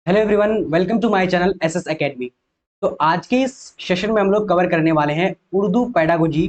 Hello everyone, welcome to my channel SS academy. तो आज के इस सेशन में हम लोग कवर करने वाले हैं उर्दू पेडागोजी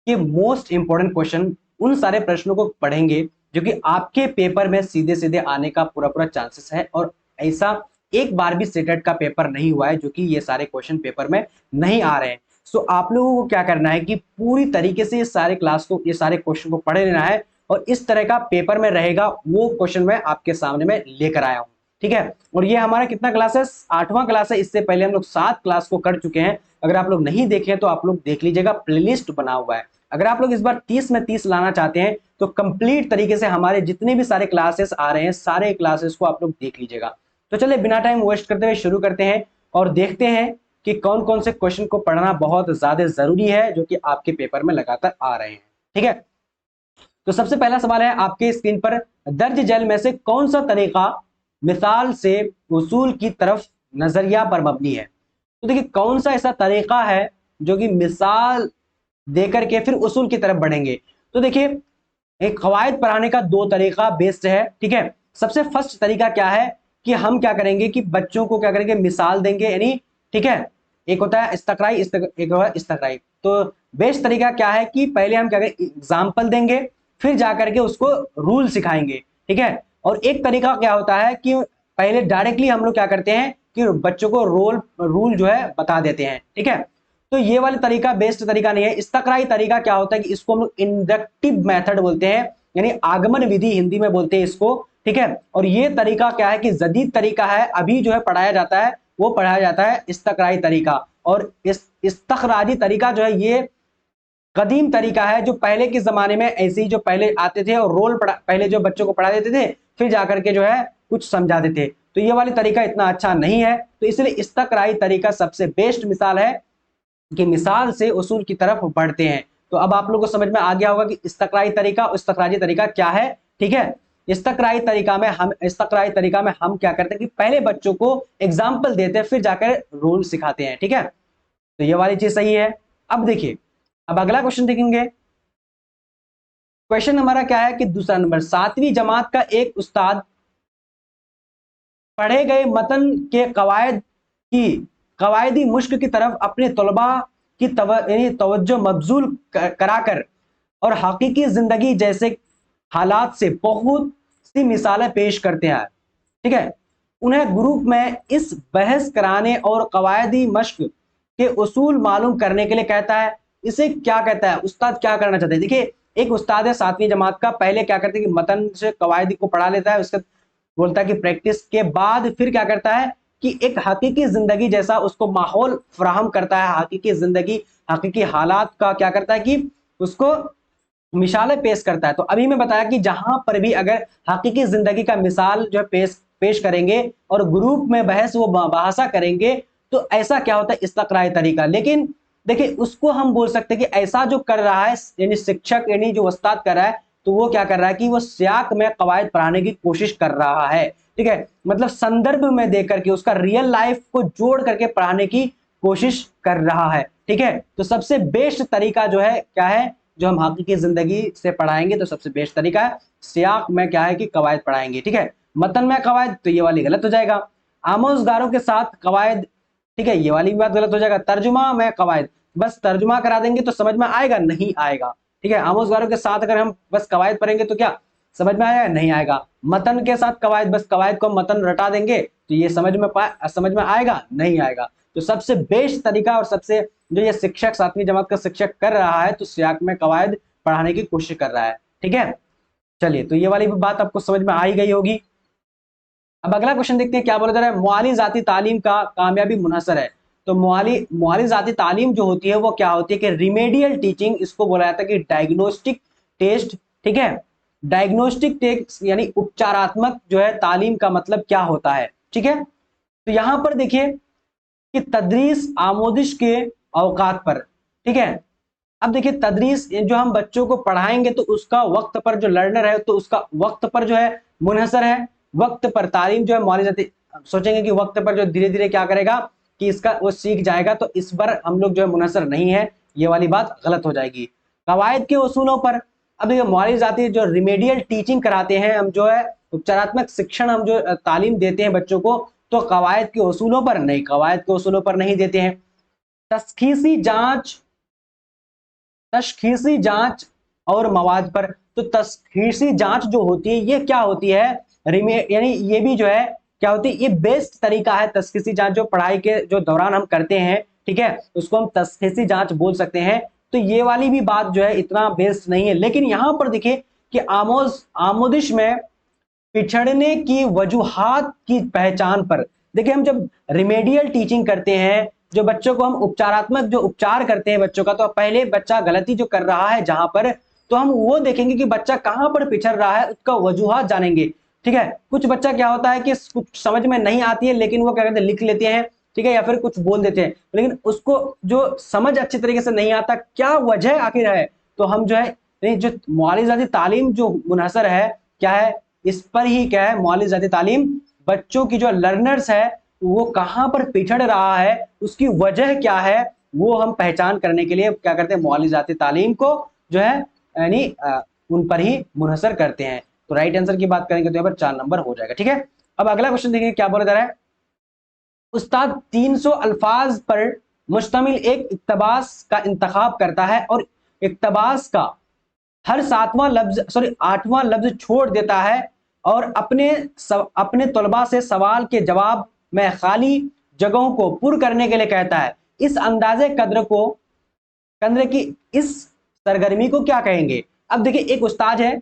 के मोस्ट इंपॉर्टेंट क्वेश्चन। उन सारे प्रश्नों को पढ़ेंगे जो कि आपके पेपर में सीधे सीधे आने का पूरा पूरा चांसेस है, और ऐसा एक बार भी सेटेट का पेपर नहीं हुआ है जो कि ये सारे क्वेश्चन पेपर में नहीं आ रहे हैं। सो आप लोगों को क्या करना है कि पूरी तरीके से ये सारे क्वेश्चन को पढ़ लेना है, और इस तरह का पेपर में रहेगा वो क्वेश्चन मैं आपके सामने में लेकर आया हूं। ठीक है, और ये हमारा कितना क्लास है? 8वां क्लास है। इससे पहले हम लोग 7 क्लास को कर चुके हैं। अगर आप लोग नहीं देखे तो आप लोग देख लीजिएगा, प्लेलिस्ट बना हुआ है। अगर आप लोग इस बार 30 में 30 लाना चाहते हैं तो कंप्लीट तरीके से हमारे जितने भी सारे क्लासेस आ रहे हैं सारे क्लासेस को आप लोग देख लीजिएगा। तो चलिए बिना टाइम वेस्ट करते हुए शुरू करते हैं और देखते हैं कि कौन कौन से क्वेश्चन को पढ़ना बहुत ज्यादा जरूरी है जो कि आपके पेपर में लगातार आ रहे हैं। ठीक है, तो सबसे पहला सवाल है आपके स्क्रीन पर, दर्ज जैल में से कौन सा तरीका मिसाल से उसूल की तरफ नजरिया पर मबनी है? तो देखिए कौन सा ऐसा तरीका है जो कि मिसाल देकर के फिर उसूल की तरफ बढ़ेंगे। तो देखिए एक कवायद पढ़ाने का दो तरीका बेस्ट है। ठीक है, सबसे फर्स्ट तरीका क्या है कि हम क्या करेंगे कि बच्चों को क्या करेंगे, मिसाल देंगे, यानी ठीक है, एक होता है इस्तकराई, एक होता है इस्तकराई। तो बेस्ट तरीका क्या है कि पहले हम क्या करें, एग्जाम्पल देंगे, फिर जाकर के उसको रूल सिखाएंगे। ठीक है, और एक तरीका क्या होता है कि पहले डायरेक्टली हम लोग क्या करते हैं कि बच्चों को रूल जो है बता देते हैं। ठीक है, तो ये वाला तरीका बेस्ट तरीका नहीं है। इस्तकराई तरीका क्या होता है कि इसको हम लोग इंडक्टिव मेथड बोलते हैं, यानी आगमन विधि हिंदी में बोलते हैं इसको। ठीक है, और ये तरीका क्या है कि जदीद तरीका है, अभी जो है पढ़ाया जाता है, वो पढ़ाया जाता है इस्तकराई तरीका। और इस इस्तखराजी तरीका जो है ये कदीम तरीका है, जो पहले के जमाने में ऐसे ही जो पहले आते थे और पहले जो बच्चों को पढ़ा देते थे, फिर जाकर के जो है कुछ समझाते थे। तो ये वाली तरीका इतना अच्छा नहीं है, तो इसलिए इस्तकराई तरीका सबसे बेस्ट मिसाल है कि मिसाल से उसूल की तरफ बढ़ते हैं। तो अब आप लोगों को समझ में आ गया होगा कि इस्तकराई तरीका और इस्तखराजी तरीका क्या है। ठीक है, इस्तकराई तरीका में हम क्या करते हैं कि पहले बच्चों को एग्जाम्पल देते हैं, फिर जाकर रूल सिखाते हैं। ठीक है, तो ये वाली चीज सही है। अब देखिए, अब अगला क्वेश्चन देखेंगे। क्वेश्चन हमारा क्या है कि दूसरा नंबर, 7वीं जमात का एक उस्ताद पढ़े गए मतन के कवायदी मुश्क की तरफ अपने तलबा की तवज्जो मबजूल कराकर और हकीकी जिंदगी जैसे हालात से बहुत सी मिसालें पेश करते हैं। ठीक है, उन्हें ग्रुप में इस बहस कराने और कवायदी मश्क के उसूल मालूम करने के लिए कहता है। इसे क्या कहता है, उस्ताद क्या करना चाहते हैं? देखिए एक उस्ताद है 7वीं जमात का, पहले क्या करते हैं कि मतन से कवायदी को पढ़ा लेता है, उसके बोलता है कि प्रैक्टिस के बाद फिर क्या करता है कि एक हकीकी जिंदगी जैसा उसको माहौल फराहम करता है, हकीकी जिंदगी हकीकी हालात का क्या करता है कि उसको मिसालें पेश करता है। तो अभी मैं बताया कि जहां पर भी अगर हकीकी जिंदगी का मिसाल जो है पेश करेंगे और ग्रुप में बहस वो बहासा करेंगे, तो ऐसा क्या होता है, इस्तकराई तरीका। लेकिन देखिए उसको हम बोल सकते हैं कि ऐसा जो कर रहा है यानी शिक्षक यानी जो उस्ताद कर रहा है, तो वो क्या कर रहा है कि वो सियाक में कवायद पढ़ाने की कोशिश कर रहा है। ठीक है, मतलब संदर्भ में देकर के उसका रियल लाइफ को जोड़ करके पढ़ाने की कोशिश कर रहा है। ठीक है, तो सबसे बेस्ट तरीका जो है क्या है, जो हम हकीकी जिंदगी से पढ़ाएंगे तो सबसे बेस्ट तरीका है सियाक में क्या है कि कवायद पढ़ाएंगे। ठीक है, मतन में कवायद तो ये वाली गलत हो जाएगा, आमोजगारों के साथ कवायद, ठीक है, ये वाली भी बात गलत हो जाएगा, तर्जुमा में कवायद, बस तर्जुमा करा देंगे तो समझ में आएगा? नहीं आएगा। ठीक है, आमोजगारों के साथ अगर हम बस कवायद पढ़ेंगे तो क्या समझ में आएगा? नहीं आएगा। मतन के साथ कवायद, बस कवायद को मतन रटा देंगे तो ये समझ में आएगा? नहीं आएगा। तो सबसे बेस्ट तरीका और सबसे जो ये शिक्षक 7वीं जमात का शिक्षक कर रहा है, तो सियाक में कवायद पढ़ाने की कोशिश कर रहा है। ठीक है, चलिए तो ये वाली भी बात आपको समझ में आ ही गई होगी। अब अगला क्वेश्चन देखते हैं क्या बोला जा रहा है, मुआली जाती तालीम का कामयाबी मुनहसर है। तो मुआली जाती तालीम जो होती है वो क्या होती है कि रिमेडियल टीचिंग, इसको बोला जाता है कि डायग्नोस्टिक टेस्ट। ठीक है, डायग्नोस्टिक टेस्ट यानी उपचारात्मक जो है तालीम का मतलब क्या होता है। ठीक है, तो यहां पर देखिए कि तदरीस आमोदिश के औकात पर। ठीक है, अब देखिए तदरीस जो हम बच्चों को पढ़ाएंगे तो उसका वक्त पर जो लर्नर है तो उसका वक्त पर जो है मुनहसर है, वक्त पर तालीम जो है मौली जाती। सोचेंगे कि वक्त पर जो धीरे धीरे क्या करेगा कि इसका वो सीख जाएगा, तो इस पर हम लोग जो है मुनहसर नहीं है, ये वाली बात गलत हो जाएगी। कवायद के उसूलों पर, अब देखिए मौली जाती जो रिमेडियल टीचिंग कराते हैं हम जो है उपचारात्मक शिक्षण हम जो तालीम देते हैं बच्चों को, तो कवायद के उसूलों पर नहीं, कवायद के उसूलों पर नहीं देते हैं। तशखीसी जांच, तशखीसी जांच और मवाद पर। तो तशखीसी जांच जो होती है ये क्या होती है, यानी ये भी जो है क्या होती है, ये बेस्ट तरीका है तशखीसी जांच, जो पढ़ाई के जो दौरान हम करते हैं, ठीक है, उसको हम तशखीसी जांच बोल सकते हैं। तो ये वाली भी बात जो है इतना बेस्ट नहीं है। लेकिन यहां पर देखिए कि आमोदिश में पिछड़ने की वजूहात की पहचान पर, देखिए हम जब रिमेडियल टीचिंग करते हैं, जो बच्चों को हम उपचारात्मक जो उपचार करते हैं बच्चों का, तो पहले बच्चा गलती जो कर रहा है जहां पर, तो हम वो देखेंगे कि बच्चा कहां पर पिछड़ रहा है, उसका वजूहात जानेंगे, ठीक है। कुछ बच्चा क्या होता है कि कुछ समझ में नहीं आती है लेकिन वो क्या करते हैं, लिख लेते हैं, ठीक है, या फिर कुछ बोल देते हैं, लेकिन उसको जो समझ अच्छी तरीके से नहीं आता क्या वजह आखिर है, तो हम जो है जो मौलिक तालीम जो मुनहसर है क्या है, इस पर ही क्या है, मौलिक जाती तालीम बच्चों की जो लर्नर्स है वो कहां पर पिछड़ रहा है, उसकी वजह क्या है, वो हम पहचान करने के लिए क्या करते हैं, मौलिक जाती तालीम को जो है यानी उन पर ही मुनहसर करते हैं। तो राइट आंसर की बात करेंगे तो यहाँ पर 4 नंबर हो जाएगा, ठीक है। अब अगला क्वेश्चन देखेंगे क्या बोला जा रहा है। उस्ताद 300 अल्फाज पर मुश्तमिल एक इक्तबास का इंतखाब करता है और इक्तबास का हर 8वां लफ्ज छोड़ देता है और अपने तलबा से सवाल के जवाब में खाली जगहों को पुर करने के लिए कहता है। इस अंदाजे कद्र की इस सरगर्मी को क्या कहेंगे। अब देखिए एक उस्ताद है,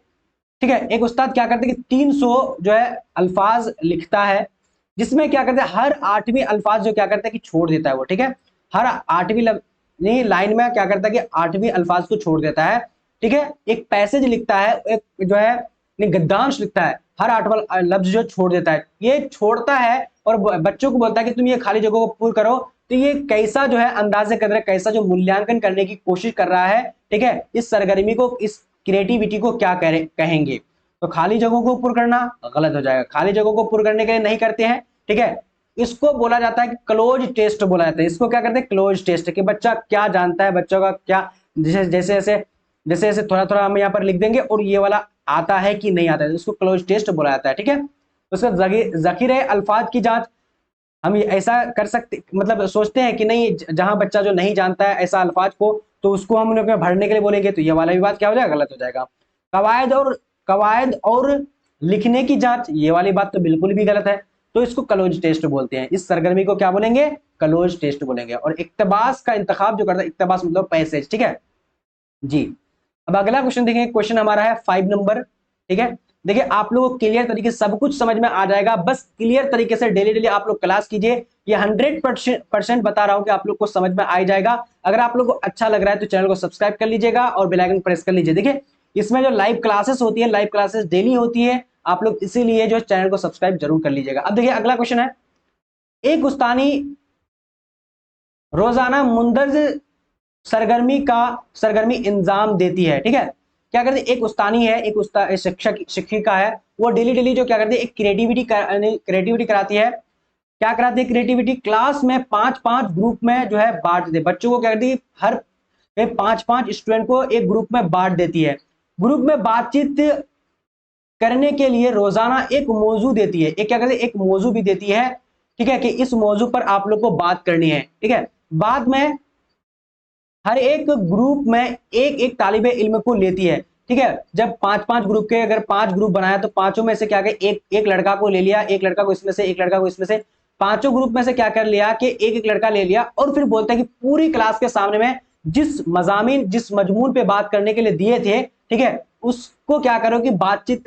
ठीक है, एक उस्ताद क्या करते हैं कि 300 जो है अल्फाज लिखता है, जिसमें क्या करते हैं हर 8वीं अल्फाज जो क्या करता है कि छोड़ देता है वो, ठीक है, हर 8वीं लाइन में क्या करता है कि 8वीं अल्फाज को छोड़ देता है, ठीक है। एक पैसेज लिखता है, एक जो है गद्यांश लिखता है, हर 8वां लफ्ज जो छोड़ देता है, ये छोड़ता है और बच्चों को बोलता है कि तुम ये खाली जगह को पूर्ण करो। तो ये कैसा जो है अंदाजे कदर, कैसा जो मूल्यांकन करने की कोशिश कर रहा है, ठीक है, इस सरगर्मी को, इस क्रिएटिविटी को क्या कहेंगे। तो खाली जगहों को पूर्ण करना गलत हो जाएगा, खाली जगहों को पूर्ण करने के लिए नहीं करते हैं, ठीक है। इसको बोला जाता है कि क्लोज टेस्ट बोला जाता है, इसको क्या करते हैं, क्लोज टेस्ट, कि बच्चा क्या जानता है, बच्चों का क्या, जैसे जैसे थोड़ा थोड़ा हम यहाँ पर लिख देंगे और ये वाला आता है कि नहीं आता है, इसको क्लोज टेस्ट बोला जाता है, ठीक है। उसका जखीरे अल्फाज की जांच, हम ऐसा कर सकते, मतलब सोचते हैं कि नहीं, जहां बच्चा जो नहीं जानता है ऐसा अल्फाज को, तो उसको हम लोग भरने के लिए बोलेंगे, तो ये वाला भी बात क्या हो जाएगा, गलत हो जाएगा। कवायद और लिखने की जांच, ये वाली बात तो बिल्कुल भी गलत है, तो इसको क्लोज टेस्ट बोलते हैं। इस सरगर्मी को क्या बोलेंगे, क्लोज टेस्ट बोलेंगे। और इक्तबास का इंतखाब जो करता है, इक्तबास मतलब पैसेज, ठीक है जी। अब अगला क्वेश्चन देखेंगे, क्वेश्चन हमारा है 5 नंबर, ठीक है। देखिए आप लोगों को क्लियर तरीके से सब कुछ समझ में आ जाएगा, बस क्लियर तरीके से डेली आप लोग क्लास कीजिए, ये 100% बता रहा हूं कि आप लोग को समझ में आ जाएगा। अगर आप लोग को अच्छा लग रहा है तो चैनल को सब्सक्राइब कर लीजिएगा और बेल आइकन प्रेस कर लीजिए। देखिए इसमें जो लाइव क्लासेस होती है, लाइव क्लासेस डेली होती है, आप लोग इसीलिए जो चैनल को सब्सक्राइब जरूर कर लीजिएगा। अब देखिए अगला क्वेश्चन है, एक उस्तानी रोजाना मुंदरज सरगर्मी इंजाम देती है, ठीक है। क्या करती है, एक उस्तानी है, एक शिक्षिका है, वो डेली जो क्या करती है, एक क्रिएटिविटी कराती है। क्या कराती है, क्रिएटिविटी क्लास में 5-5 ग्रुप में जो है बांट देती है बच्चों को, क्या करती है, हर 5-5 स्टूडेंट को एक ग्रुप में बांट देती है। ग्रुप में बातचीत करने के लिए रोजाना एक मौजू देती है, एक क्या करती है, एक मौजू भी देती है, ठीक है, कि इस मौजू पर आप लोग को बात करनी है, ठीक है। बाद में हर एक ग्रुप में एक एक तालिबे इल्म को लेती है, ठीक है। जब 5-5 ग्रुप के, अगर 5 ग्रुप बनाया तो पांचों में से क्या कर, एक लड़का को ले लिया, एक लड़का को इसमें से, एक लड़का को इसमें से, पांचों ग्रुप में से क्या कर लिया कि एक एक लड़का ले लिया, और फिर बोलते हैं कि पूरी क्लास के सामने में जिस मजमून पे बात करने के लिए दिए थे, ठीक है, उसको क्या करो कि बातचीत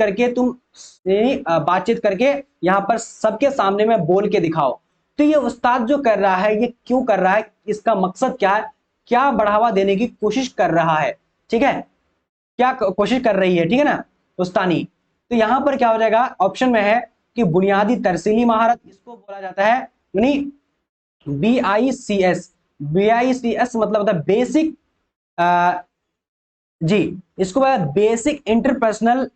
करके यहां पर सबके सामने में बोल के दिखाओ। तो ये उस्ताद जो कर रहा है, ये क्यों कर रहा है, इसका मकसद क्या है, क्या बढ़ावा देने की कोशिश कर रहा है, ठीक है, क्या कोशिश कर रही है, ठीक है ना उस्तानी। तो यहां पर क्या हो जाएगा, ऑप्शन में है कि बुनियादी तरसीली महारत, इसको बोला जाता है यानी BICS मतलब होता है बेसिक, जी, इसको बोला बेसिक इंटरपर्सनल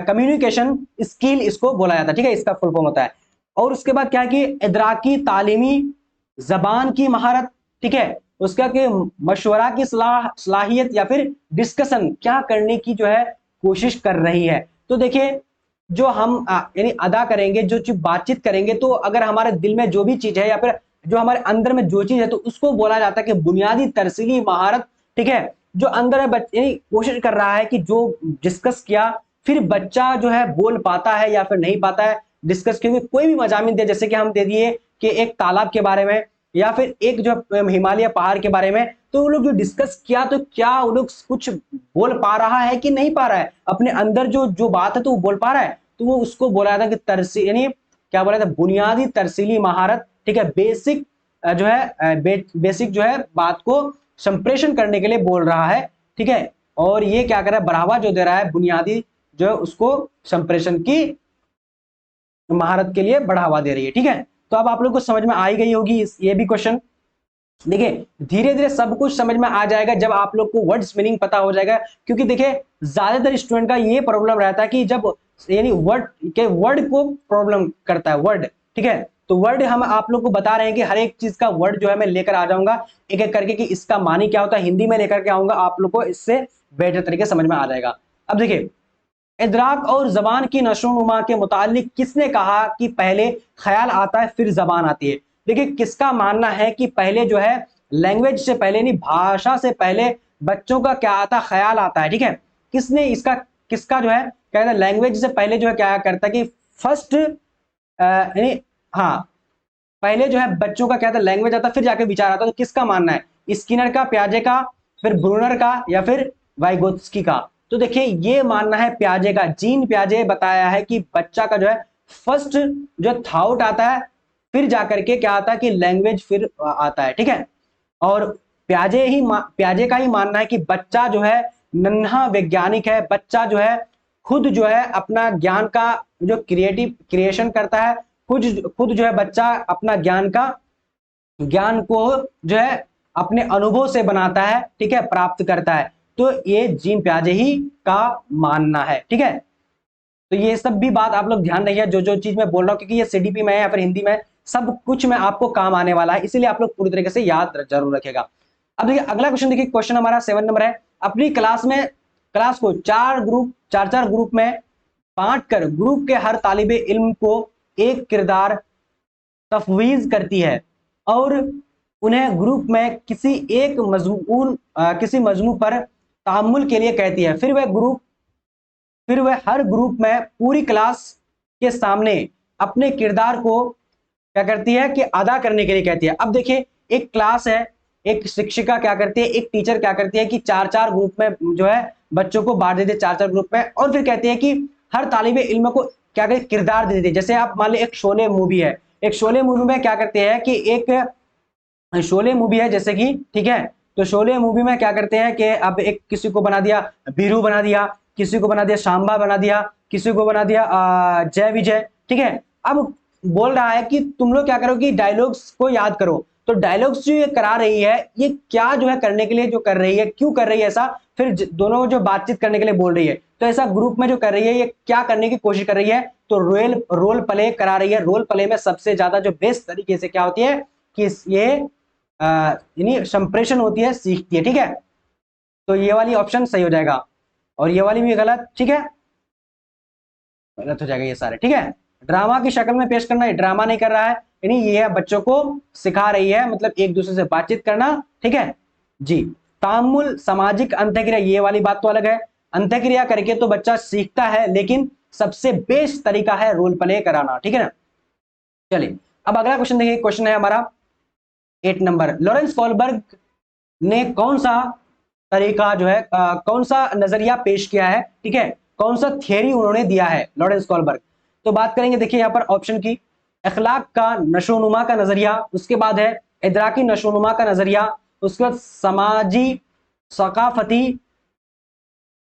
कम्युनिकेशन स्किल, इसको बोला जाता है, ठीक है, इसका फुल फॉर्म होता है। और उसके बाद क्या है कि इदराकी तालीमी जबान की महारत, ठीक है, उसका कि मशवरा की सलाहियत या फिर डिस्कशन क्या करने की जो है कोशिश कर रही है। तो देखिए जो हम यानी अदा करेंगे, जो चीज बातचीत करेंगे, तो अगर हमारे दिल में जो भी चीज है या फिर जो हमारे अंदर में जो चीज है तो उसको बोला जाता है कि बुनियादी तरसीली महारत। ठीक है, जो अंदर है यानी कोशिश कर रहा है कि जो डिस्कस किया फिर बच्चा जो है बोल पाता है या फिर नहीं पाता है डिस्कस, क्योंकि कोई भी मजामिन दे, जैसे कि हम दे दिए कि एक तालाब के बारे में या फिर एक जो हिमालय पहाड़ के बारे में, तो वो लोग जो डिस्कस किया तो क्या वो लोग कुछ बोल पा रहा है कि नहीं पा रहा है, अपने अंदर जो जो बात है तो वो बोल पा रहा है, तो वो उसको बोला था कि तरसी यानी क्या बोला था, बुनियादी तरसीली महारत। ठीक है, बेसिक जो है बेसिक जो है बात को संप्रेषण करने के लिए बोल रहा है। ठीक है, और ये क्या कर रहा है, बढ़ावा जो दे रहा है बुनियादी जो है उसको संप्रेषण की महारत के लिए बढ़ावा दे रही है। ठीक है, तो अब आप लोग को समझ में आ ही गई होगी ये भी क्वेश्चन। देखिए धीरे धीरे सब कुछ समझ में आ जाएगा जब आप लोग को वर्ड्स मीनिंग पता हो जाएगा, क्योंकि देखिए ज्यादातर स्टूडेंट का ये प्रॉब्लम रहता है कि जब यानी वर्ड को प्रॉब्लम करता है वर्ड। ठीक है, तो वर्ड हम आप लोग को बता रहे हैं कि हर एक चीज का वर्ड जो है मैं लेकर आ जाऊंगा एक एक करके कि इसका मानी क्या होता है, हिंदी में लेकर के आऊंगा, आप लोग को इससे बेहतर तरीके समझ में आ जाएगा। अब देखिए इदराक और जबान की नशोनुमा के मुतालिक किसने कहा कि पहले ख्याल आता है फिर जबान आती है। देखिए किसका मानना है कि पहले जो है लैंग्वेज से पहले नहीं, भाषा से पहले बच्चों का क्या आता, ख्याल आता है। ठीक है, किसने इसका किसका जो है क्या कहता है, लैंग्वेज से पहले जो है क्या करता है कि फर्स्ट यानी हाँ पहले जो है बच्चों का क्या था, लैंग्वेज आता फिर जाके विचार आता। तो किसका मानना है, स्किनर का, प्याजे का, फिर ब्रूनर का या फिर वाइगोत्स्की का। तो देखिए ये मानना है प्याजे का, जीन प्याजे बताया है कि बच्चा का जो है फर्स्ट जो थॉट आता है फिर जाकर के क्या आता है कि लैंग्वेज फिर आता है। ठीक है, और प्याजे का ही मानना है कि बच्चा जो है नन्हा वैज्ञानिक है, बच्चा जो है खुद जो है अपना ज्ञान का जो क्रिएशन करता है, खुद जो है बच्चा अपना ज्ञान को जो है अपने अनुभव से बनाता है। ठीक है, प्राप्त करता है। तो ये जीन प्याजे ही का मानना है। ठीक है, तो ये सब भी बात आप लोग ध्यान रखिए, जो जो चीज मैं बोल रहा हूँ, क्योंकि ये सीडीपी में या फिर हिंदी में सब कुछ में आपको काम आने वाला है, इसीलिए आप लोग पूरी तरीके से याद जरूर रखेगा। अब देखिए अगला क्वेश्चन, देखिए क्वेश्चन हमारा 7 नंबर है। अपनी क्लास को चार चार ग्रुप में बांट कर ग्रुप के हर तालिबे इल्म को एक किरदार तफवीज करती है और उन्हें ग्रुप में किसी मजमू पर तामुल के लिए कहती है। फिर वह हर ग्रुप में पूरी क्लास के सामने अपने किरदार को क्या करती है कि अदा करने के लिए कहती है। अब देखिए एक क्लास है, एक शिक्षिका क्या करती है, एक टीचर क्या करती है कि चार चार ग्रुप में जो है बच्चों को बांट देती है, चार चार ग्रुप में, और फिर कहती है कि हर तालिबे इल्म को क्या करती है, किरदार दे देती है। जैसे आप मान लीजिए एक शोले मूवी है, एक शोले मूवी में क्या करते हैं कि एक शोले मूवी है जैसे कि, ठीक है, तो शोले मूवी में क्या करते हैं कि अब एक किसी को बना दिया बीरू, बना दिया किसी को, बना दिया शांबा, बना दिया किसी को, बना दिया जय विजय। ठीक है, अब बोल रहा है कि तुम लोग क्या करो कि डायलॉग्स को याद करो। तो डायलॉग्स जो ये करा रही है, ये क्या जो है करने के लिए जो कर रही है, क्यों कर रही है ऐसा, फिर दोनों जो बातचीत करने के लिए बोल रही है, तो ऐसा ग्रुप में जो कर रही है ये क्या करने की कोशिश कर रही है, तो रोल प्ले करा रही है। रोल प्ले में सबसे ज्यादा जो बेस्ट तरीके से क्या होती है कि ये यानी संप्रेषण होती है, सीखती है। ठीक है, तो ये वाली ऑप्शन सही हो जाएगा और ये वाली भी गलत। ठीक है, गलत हो जाएगा ये सारे। ठीक है, ड्रामा की शक्ल में पेश करना, ये ड्रामा नहीं कर रहा है, यानी ये बच्चों को सिखा रही है, मतलब एक दूसरे से बातचीत करना। ठीक है जी। तामुल सामाजिक अंत्यक्रिया, ये वाली बात तो अलग है, अंत्यक्रिया करके तो बच्चा सीखता है, लेकिन सबसे बेस्ट तरीका है रोल प्ले कराना। ठीक है ना, चलिए अब अगला क्वेश्चन देखिए। क्वेश्चन है हमारा 8 नंबर। लॉरेंस कॉलबर्ग ने कौन सा तरीका जो है कौन सा नजरिया पेश किया है, ठीक है, कौन सा थियरी उन्होंने दिया है लॉरेंस कॉलबर्ग। तो बात करेंगे देखिए यहाँ पर ऑप्शन की, अखलाक का नशोनुमा का नजरिया, उसके बाद है इदराकी नशोनुमा का नजरिया, उसके बाद समाजी सकाफती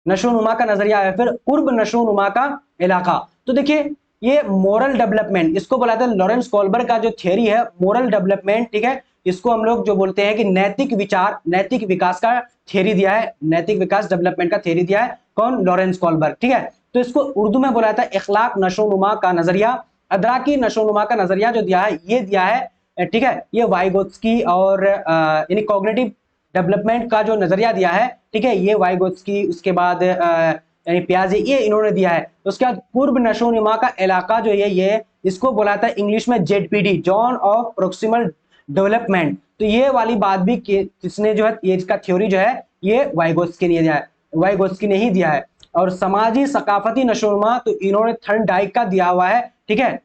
नशोनुमा का नजरिया है, फिर कुर्ब नशोनुमा का इलाका। तो देखिए ये मोरल डेवलपमेंट, इसको बोला था लॉरेंस कॉलबर्ग का जो थियरी है मोरल डेवलपमेंट। ठीक है, इसको हम लोग जो बोलते हैं कि नैतिक विचार, नैतिक विकास का थियरी दिया है, नैतिक विकास डेवलपमेंट का थियरी दिया है कौन, लॉरेंस कॉलबर्ग। ठीक है, तो इसको उर्दू में बोला था इखलाक नशोनुमा का नजरिया। अदराकी नशोनुमा का नजरिया जो दिया है, ये दिया है ठीक है, ये वाइगोत्स्की और यानी कॉग्निटिव डेवलपमेंट का जो नजरिया दिया है, ठीक है, ये वाइगोत्स्की, उसके बाद यानी पियाजे, ये इन्होंने दिया है। उसके बाद पूर्व नशोनुमा का इलाका जो है ये इसको बोला था इंग्लिश में ZPD, zone of proximal development. तो ये वाली बात भी किसने जो है, ये इसका थ्योरी जो है ये वाइगोत्स्की ने दिया है, वाइगोत्स्की ने ही दिया है। और समाजी सकाफती नशोनुमा तो इन्होंने थर्नडाइक का दिया हुआ है, ठीक है।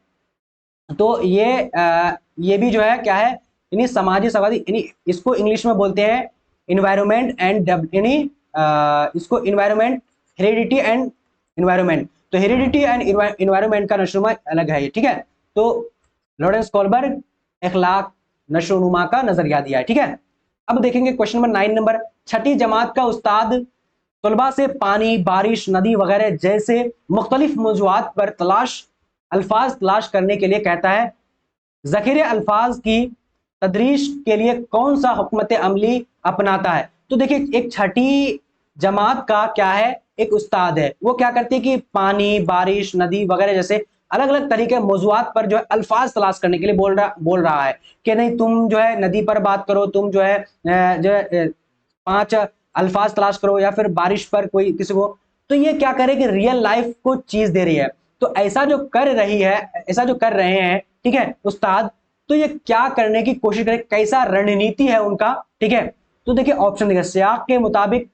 तो ये भी जो है क्या है, यानी समाजी सकाफती, यानी इसको इंग्लिश में बोलते हैं इन्वायरमेंट एंड, यानी इसको इन्वायरमेंट, हेरिडिटी एंड इन्वायरमेंट। तो हेरिडिटी एंड इन्वायरमेंट का नशोनुमा अलग है ये, ठीक है। तो लॉरेंस कोलबर्ग इखलाक नशोनुमा का नजरिया दिया है, ठीक है। अब देखेंगे क्वेश्चन नंबर 9 नंबर, छठी जमात का उस्ताद तलबा से पानी, बारिश, नदी वगैरह जैसे मुख्तलिफ मौजूआत पर अल्फाज तलाश करने के लिए कहता है। ज़ख़ीरे अल्फाज की तदरीश के लिए कौन सा हुक्मत अमली अपनाता है। तो देखिए एक छठी जमात का क्या है, एक उस्ताद है, वो क्या करते हैं कि पानी, बारिश, नदी वगैरह जैसे अलग अलग तरीके मौजूआत पर जो है अल्फाज तलाश करने के लिए बोल रहा है कि नहीं तुम जो है नदी पर बात करो, तुम जो है 5 अल्फाज तलाश करो, या फिर बारिश पर कोई किसी को। तो ये क्या करे कि रियल लाइफ को चीज दे रही है। तो ऐसा जो कर रही है, ऐसा जो कर रहे हैं, ठीक है उस्ताद, तो ये क्या करने की कोशिश करें, कैसा रणनीति है उनका, ठीक है। तो देखिए ऑप्शन देखिए, सियाक के मुताबिक,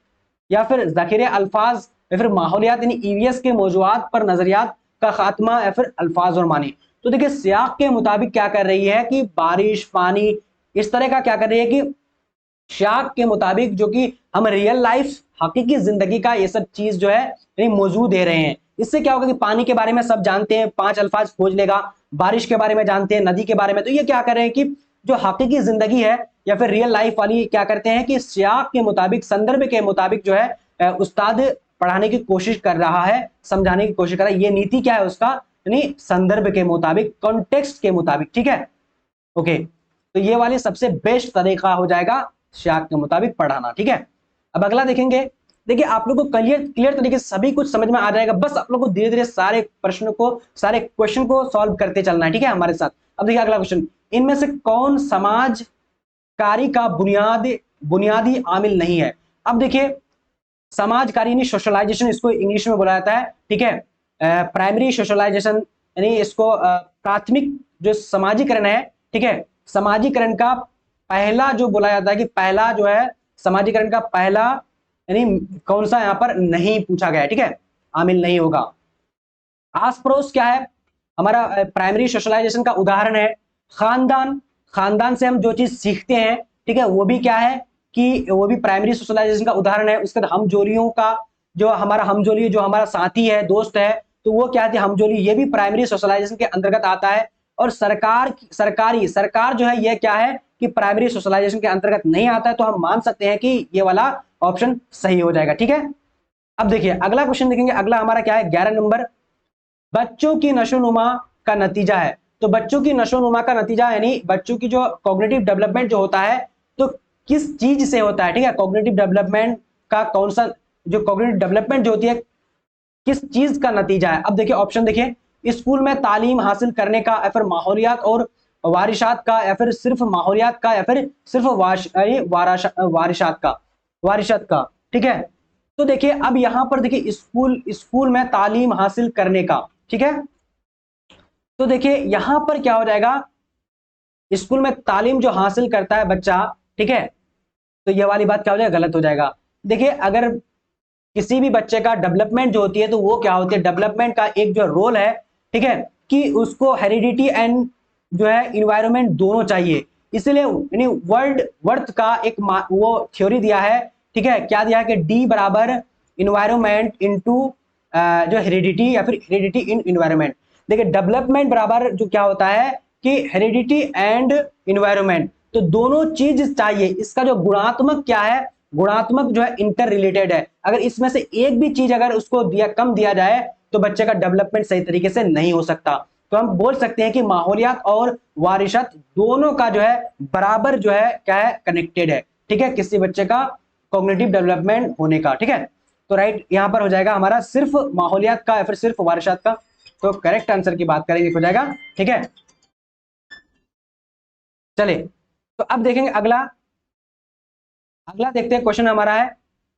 या फिर ज़ख़ीरे अल्फाज, या फिर माहौलियात यानी ईवीएस के मौजूआत पर नजरियात का खात्मा, या फिर अल्फाज और मानी। तो देखिए सियाक के मुताबिक क्या कर रही है कि बारिश, पानी, इस तरह का क्या कर रही है कि शाक के मुताबिक जो कि हम रियल लाइफ हकीकी जिंदगी का ये सब चीज जो है मौजूद दे रहे हैं। इससे क्या होगा कि पानी के बारे में सब जानते हैं, 5 अल्फाज खोज लेगा, बारिश के बारे में जानते हैं, नदी के बारे में। तो ये क्या कर रहे हैं कि जो हकीकी जिंदगी है या फिर रियल लाइफ वाली, क्या करते हैं कि सियाक के मुताबिक, संदर्भ के मुताबिक जो है उस्ताद पढ़ाने की कोशिश कर रहा है, समझाने की कोशिश कर रहा है। ये नीति क्या है उसका, यानी संदर्भ के मुताबिक, कॉन्टेक्स्ट के मुताबिक, ठीक है। ओके, तो ये वाली सबसे बेस्ट तरीका हो जाएगा सियाक के मुताबिक पढ़ाना, ठीक है। अब अगला देखेंगे। देखिए आप लोग को क्लियर तरीके से सभी कुछ समझ में आ जाएगा, बस आप लोग को धीरे धीरे सारे प्रश्नों को, सारे क्वेश्चन को सॉल्व करते चलना है, ठीक है हमारे साथ। अब देखिए अगला क्वेश्चन, इनमें से कौन समाज कार्य का बुनियादी आमिल नहीं है। अब देखिए समाजकारी यानी सोशलाइजेशन, इसको इंग्लिश में बोला जाता है, ठीक है। प्राइमरी सोशलाइजेशन यानी इसको प्राथमिक जो समाजीकरण है, ठीक है। समाजीकरण का पहला जो बोला जाता है कि पहला जो है समाजीकरण का पहला, यानी कौन सा यहां पर नहीं पूछा गया है, ठीक है, आमिल नहीं होगा। आस पड़ोस क्या है, हमारा प्राइमरी सोशलाइजेशन का उदाहरण है। खानदान, खानदान से हम जो चीज सीखते हैं, ठीक है, वो भी क्या है कि वो भी प्राइमरी सोशलाइजेशन का उदाहरण है। उसके बाद हमजोलियों का, जो हमारा हमजोली, जो हमारा साथी है, दोस्त है, तो वो क्या है हमजोली, ये भी प्राइमरी सोशलाइजेशन के अंतर्गत आता है। और सरकार जो है ये क्या है कि प्राइमरी सोशलाइजेशन के अंतर्गत नहीं आता है। तो हम मान सकते हैं कि ये वाला ऑप्शन सही हो जाएगा, ठीक है। अब देखिए अगला क्वेश्चन देखेंगे, अगला हमारा क्या है 11 नंबर, बच्चों की नशोनुमा का नतीजा है। तो बच्चों की नशोनुमा का नतीजा यानी बच्चों की जो कॉग्निटिव डेवलपमेंट जो होता है, तो किस चीज से होता है, ठीक है। कॉग्निटिव डेवलपमेंट का कौन सा, जो कॉग्निटिव डेवलपमेंट जो होती है किस चीज का नतीजा है। अब देखिए ऑप्शन देखिए, स्कूल में तालीम हासिल करने का, या फिर माहौलियात और वारिशात का, या फिर सिर्फ माहौलियात का, या फिर सिर्फ वारिशात का, ठीक है। तो देखिए अब यहां पर देखिए स्कूल में तालीम हासिल करने का, ठीक है। तो देखिए यहां पर क्या हो जाएगा, स्कूल में तालीम जो हासिल करता है बच्चा, ठीक है, तो ये वाली बात क्या हो जाएगा, गलत हो जाएगा। देखिए अगर किसी भी बच्चे का डेवलपमेंट जो होती है, तो वो क्या होती है, डेवलपमेंट का एक जो रोल है, ठीक है, कि उसको हेरिडिटी एंड जो है इन्वायरमेंट दोनों चाहिए। इसलिए यानी वर्थ का एक वो थ्योरी दिया है, ठीक है, क्या दिया है कि डी बराबर इन्वायरमेंट इनटू जो हेरिडिटी, या फिर हेरिडिटी इन इन्वायरमेंट। देखिए डेवलपमेंट बराबर जो क्या होता है कि हेरिडिटी एंड इन्वायरमेंट, तो दोनों चीज चाहिए। इसका जो गुणात्मक क्या है, गुणात्मक जो है इंटर रिलेटेड है। अगर इसमें से एक भी चीज अगर उसको कम दिया जाए, तो बच्चे का डेवलपमेंट सही तरीके से नहीं हो सकता। तो हम बोल सकते हैं कि माहौलियात और वारिशत दोनों का जो है बराबर जो है क्या है, कनेक्टेड है, ठीक है, किसी बच्चे का कॉग्निटिव डेवलपमेंट होने का, ठीक है। तो राइट यहां पर हो जाएगा हमारा सिर्फ माहौलियात का, या फिर सिर्फ वारिशत का। तो करेक्ट आंसर की बात करेंगे हो जाएगा, ठीक है। चले तो अब देखेंगे अगला। अगला देखते हैं क्वेश्चन हमारा है,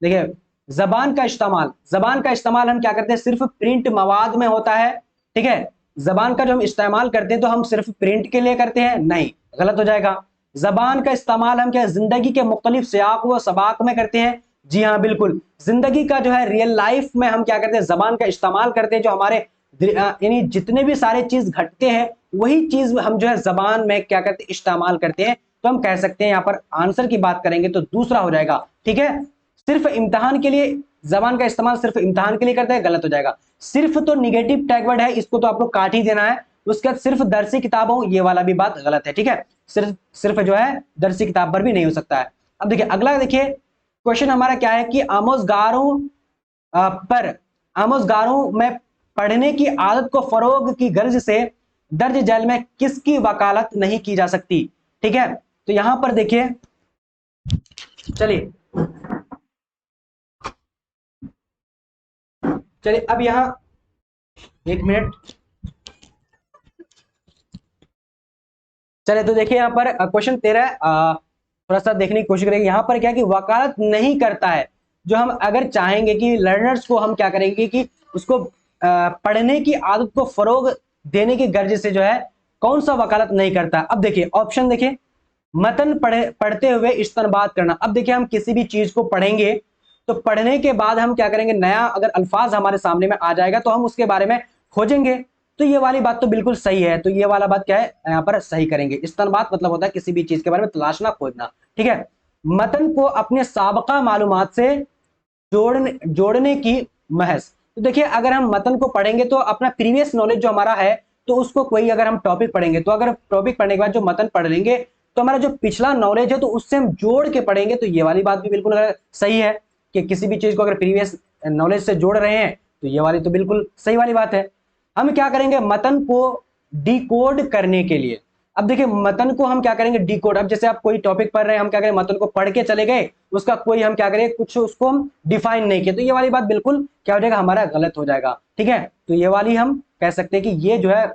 देखिए जबान का इस्तेमाल हम क्या करते हैं, सिर्फ प्रिंट मवाद में होता है। ठीक है, जबान का जो हम इस्तेमाल करते हैं तो हम सिर्फ प्रिंट के लिए करते हैं, नहीं, गलत हो जाएगा। जबान का इस्तेमाल हम क्या जिंदगी के मुख्तलिफ सियाक व सबाक में करते हैं, जी हाँ बिल्कुल। जिंदगी का जो है रियल लाइफ में हम क्या करते हैं, जबान का इस्तेमाल करते हैं। जो हमारे यानी जितने भी सारे चीज घटते हैं वही चीज हम जो है जबान में क्या करते हैं, इस्तेमाल करते हैं। तो हम कह सकते हैं, यहां पर आंसर की बात करेंगे तो दूसरा हो जाएगा। ठीक है, सिर्फ इम्तहान के लिए जबान का इस्तेमाल सिर्फ इम्तहान के लिए करते हैं, गलत हो जाएगा। सिर्फ तो निगेटिव टैग वर्ड है, इसको तो आप लोग काट ही देना है। उसके बाद सिर्फ दरसी किताबों, ये वाला भी बात गलत है। ठीक है, सिर्फ सिर्फ जो है दरसी किताब पर भी नहीं हो सकता है। अब देखिए अगला, देखिए क्वेश्चन हमारा क्या है कि आमोजगारों में पढ़ने की आदत को फरोग की गर्ज से दर्ज झैल में किसकी वकालत नहीं की जा सकती। ठीक है, तो यहां पर देखिए, चलिए चलिए अब यहां एक मिनट, चलिए तो देखिए यहां पर क्वेश्चन 13 थोड़ा सा देखने की कोशिश करेंगे। यहां पर क्या कि वकालत नहीं करता है, जो हम अगर चाहेंगे कि लर्नर्स को हम क्या करेंगे कि उसको पढ़ने की आदत को फरोग देने की गर्ज से जो है कौन सा वकालत नहीं करता। अब देखिए ऑप्शन देखिए, मतन पढ़ते हुए इस्तनबात करना। अब देखिए हम किसी भी चीज को पढ़ेंगे तो पढ़ने के बाद हम क्या करेंगे, नया अगर अल्फाज हमारे सामने में आ जाएगा तो हम उसके बारे में खोजेंगे। तो ये वाली बात तो बिल्कुल सही है, तो ये वाला बात क्या है यहाँ पर सही करेंगे। इस्तनबात मतलब होता है किसी भी चीज के बारे में तलाशना, खोजना। ठीक है, मतन को अपने साबका मालूमात से जोड़ने की महज। तो देखिए अगर हम मतन को पढ़ेंगे तो अपना प्रीवियस नॉलेज जो हमारा है, तो उसको कोई अगर हम टॉपिक पढ़ेंगे तो अगर टॉपिक पढ़ने के बाद जो मतन पढ़ लेंगे तो हमारा जो पिछला नॉलेज है तो उससे हम जोड़ के पढ़ेंगे। तो ये वाली बात भी बिल्कुल सही है कि किसी भी चीज को अगर प्रीवियस नॉलेज से जोड़ रहे हैं तो ये वाली तो बिल्कुल सही वाली बात है। हम क्या करेंगे, मतन को डिकोड करने के लिए। अब देखिए मतन को हम क्या करेंगे, डिकोड। अब जैसे आप कोई टॉपिक पढ़ रहे हैं, हम क्या करें, मतन को पढ़ के चले गए, उसका कोई हम क्या करें, कुछ उसको हम डिफाइन नहीं किया, तो ये वाली बात बिल्कुल क्या हो जाएगा, हमारा गलत हो जाएगा। ठीक है, तो ये वाली हम कह सकते हैं कि ये जो है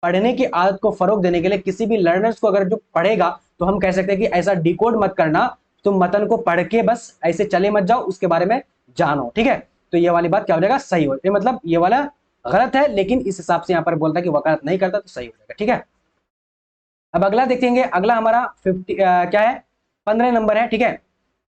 पढ़ने की आदत को फरोग देने के लिए किसी भी लर्नर्स को अगर जो पढ़ेगा तो हम कह सकते हैं कि ऐसा डिकोड मत करना, तुम मतन को पढ़ के बस ऐसे चले मत जाओ, उसके बारे में जानो। ठीक है, तो ये वाली बात क्या हो जाएगा, सही हो, मतलब ये वाला गलत है, लेकिन इस हिसाब से यहां पर बोलता है कि वकालत नहीं करता तो सही हो जाएगा। ठीक है, अब अगला देखेंगे। अगला हमारा 50 क्या है, 15 नंबर है। ठीक है,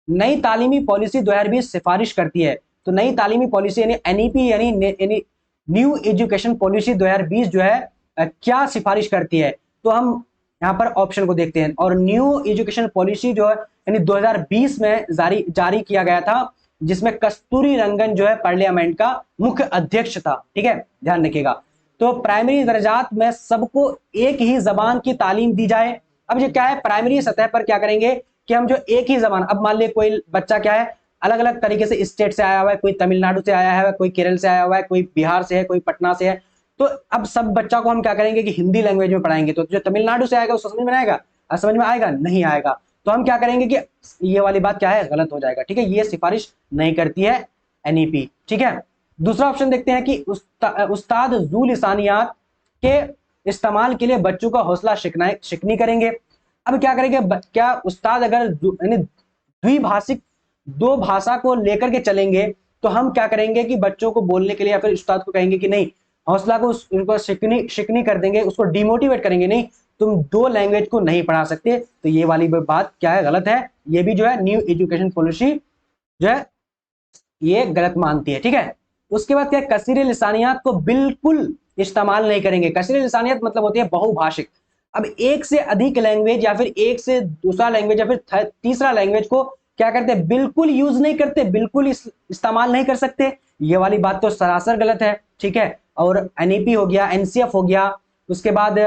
नई तालीमी पॉलिसी 2020 सिफारिश करती है। तो नई तालीमी पॉलिसी यानी एनईपी यानी न्यू एजुकेशन पॉलिसी 2020 जो है क्या सिफारिश करती है। तो हम यहाँ पर ऑप्शन को देखते हैं, और न्यू एजुकेशन पॉलिसी जो है यानी 2020 में जारी किया गया था, जिसमें कस्तूरी रंगन जो है पार्लियामेंट का मुख्य अध्यक्ष था। ठीक है, ध्यान रखिएगा। तो प्राइमरी दर्जात में सबको एक ही जबान की तालीम दी जाए। अब ये क्या है, प्राइमरी सतह पर क्या करेंगे कि हम जो एक ही जबान, अब मान लीजिए कोई बच्चा क्या है अलग अलग तरीके से स्टेट से आया हुआ है, कोई तमिलनाडु से आया है, कोई केरल से आया हुआ है, कोई बिहार से है, कोई पटना से है। तो अब सब बच्चा को हम क्या करेंगे कि हिंदी लैंग्वेज में पढ़ाएंगे, तो जो तमिलनाडु से आएगा उसको समझ में आएगा, समझ में आएगा नहीं आएगा। तो हम क्या करेंगे कि ये वाली बात क्या है, गलत हो जाएगा। ठीक है, ये सिफारिश नहीं करती है एनईपी। ठीक है, दूसरा ऑप्शन देखते हैं कि उस्ताद जू लिसानियात के इस्तेमाल के लिए बच्चों का हौसला शिकनी करेंगे। अब क्या करेंगे, क्या उस्ताद अगर यानी द्विभाषिक दो भाषा को लेकर के चलेंगे तो हम क्या करेंगे कि बच्चों को बोलने के लिए या फिर उस्ताद को कहेंगे कि नहीं, हौसला को उनको शिकनी कर देंगे, उसको डिमोटिवेट करेंगे, नहीं तुम दो लैंग्वेज को नहीं पढ़ा सकते। तो ये वाली बात क्या है, गलत है। ये भी जो है न्यू एजुकेशन पॉलिसी जो है ये गलत मानती है। ठीक है, उसके बाद क्या, कसीर लिसानियात को बिल्कुल इस्तेमाल नहीं करेंगे। कसीर लिसानियात मतलब होती है बहुभाषिक। अब एक से अधिक लैंग्वेज या फिर एक से दूसरा लैंग्वेज या फिर तीसरा लैंग्वेज को क्या करते हैं, बिल्कुल यूज नहीं करते, बिल्कुल इस्तेमाल नहीं कर सकते। ये वाली बात तो सरासर गलत है। ठीक है, और एनईपी हो गया, एनसीएफ हो गया, उसके बाद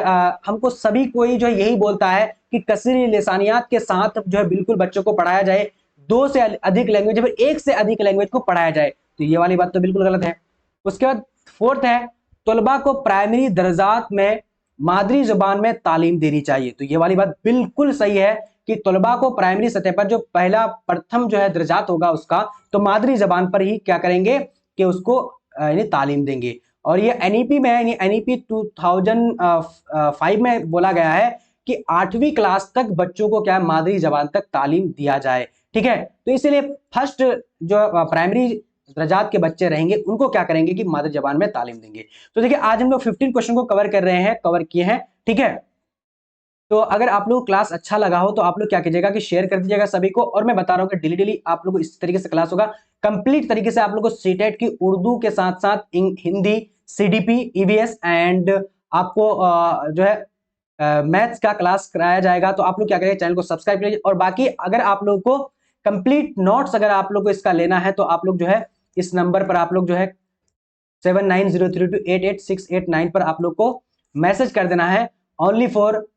हमको सभी कोई जो है यही बोलता है कि कसीर लिसानियात के साथ जो है बिल्कुल बच्चों को पढ़ाया जाए, दो से अधिक लैंग्वेज या फिर एक से अधिक लैंग्वेज को पढ़ाया जाए। तो ये वाली बात तो बिल्कुल गलत है। उसके बाद फोर्थ है, तलबा को प्राइमरी दर्जात में मादरी जुबान में तालीम देनी चाहिए। तो ये वाली बात बिल्कुल सही है कि तलबा को प्राइमरी सतह पर जो पहला प्रथम जो है दर्जात होगा उसका, तो मादरी जबान पर ही क्या करेंगे कि उसको यानी तालीम देंगे। और ये एनईपी में यानी एनईपी 2005 में बोला गया है कि 8वीं क्लास तक बच्चों को क्या है, मादरी जबान तक तालीम दिया जाए। ठीक है, तो इसीलिए फर्स्ट जो प्राइमरी दर्जात के बच्चे रहेंगे उनको क्या करेंगे कि मादरी जबान में तालीम देंगे। तो देखिए आज हम लोग 15 क्वेश्चन को कवर किए हैं। ठीक है, तो अगर आप लोग क्लास अच्छा लगा हो तो आप लोग क्या कीजिएगा कि शेयर कर दीजिएगा सभी को। और मैं बता रहा हूं कि डेली डेली आप लोग को इस तरीके से क्लास होगा, कंप्लीट तरीके से आप लोग को सीटेट की उर्दू के साथ साथ हिंदी, सीडीपी, ईवीएस एंड आपको जो है मैथ्स का क्लास कराया जाएगा। तो आप लोग क्या करिए, चैनल को सब्सक्राइब करिए। और बाकी अगर आप लोग को कंप्लीट नोट्स अगर आप लोग को इसका लेना है तो आप लोग जो है इस नंबर पर आप लोग जो है 7903288689 पर आप लोग को मैसेज कर देना है। ओनली फॉर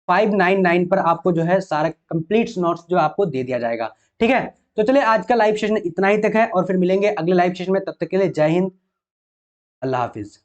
599 पर आपको जो है सारा कंप्लीट नोट्स जो आपको दे दिया जाएगा। ठीक है, तो चलिए आज का लाइव सेशन इतना ही तक है और फिर मिलेंगे अगले लाइव सेशन में। तब तक के लिए जय हिंद, अल्लाह हाफिज।